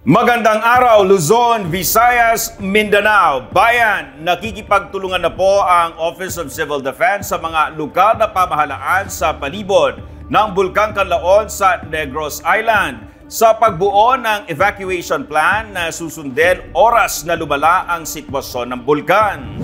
Magandang araw, Luzon, Visayas, Mindanao. Bayan, nakikipagtulungan na po ang Office of Civil Defense sa mga lokal na pamahalaan sa palibot ng Bulkang Kanlaon sa Negros Island sa pagbuo ng evacuation plan na susundin oras na lumala ang sitwasyon ng bulkan.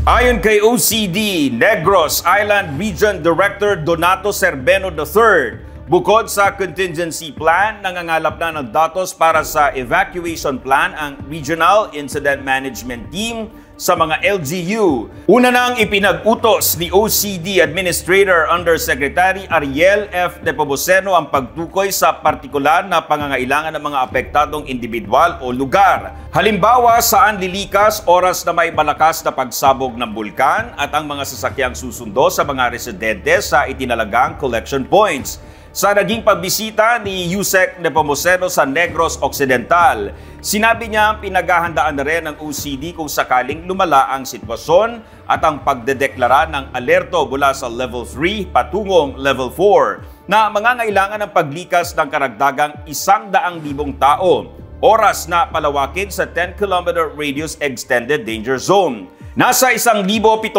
Ayon kay OCD, Negros Island Region Director Donato Serbeno III, bukod sa contingency plan, nangangalap na ng datos para sa evacuation plan ang Regional Incident Management Team sa mga LGU. Una nang ipinag-utos ni OCD Administrator Undersecretary Ariel F. Nepomuceno ang pagtukoy sa partikular na pangangailangan ng mga apektadong individual o lugar. Halimbawa, saan lilikas oras na may malakas na pagsabog ng bulkan at ang mga sasakyang susundo sa mga residente sa itinalagang collection points. Sa naging pagbisita ni Yusek Nepomuceno sa Negros Occidental, sinabi niya pinaghahandaan na rin ng OCD kung sakaling lumala ang sitwasyon at ang pagdedeklara ng alerto mula sa Level 3 patungong Level 4 na mangangailangan ng paglikas ng karagdagang 100,000 tao, oras na palawakin sa 10-kilometer radius extended danger zone. Nasa 1,700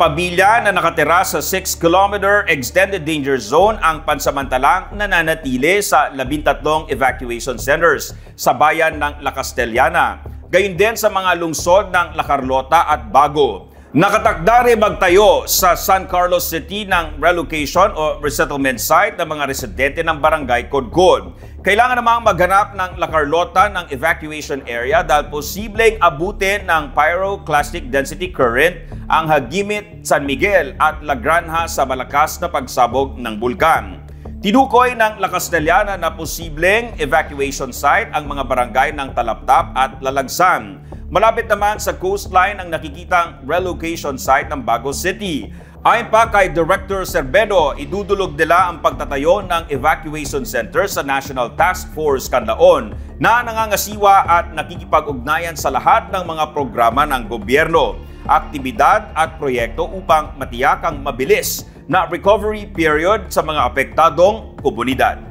pamilya na nakatira sa 6-kilometer extended danger zone ang pansamantalang nananatili sa 13 evacuation centers sa bayan ng La Castellana. Gayon din sa mga lungsod ng La Carlota at Bago. Nakatakda rin magtayo sa San Carlos City ng relocation o resettlement site ng mga residente ng Barangay Codcod. Kailangan namang maghanap ng La Carlota ng evacuation area dahil posibleng abutin ng pyroclastic density current ang Hagimit, San Miguel at La Granja sa malakas na pagsabog ng bulkan. Tinukoy ng La Castellana na posibleng evacuation site ang mga barangay ng Talaptap at Lalagsan. Malapit naman sa coastline ang nakikitang relocation site ng Bago City. Ayon pa kay Director Serbeno, idudulog nila ang pagtatayo ng evacuation center sa National Task Force Kanlaon na nangangasiwa at nakikipag-ugnayan sa lahat ng mga programa ng gobyerno, aktibidad at proyekto upang matiyak ang mabilis na recovery period sa mga apektadong komunidad.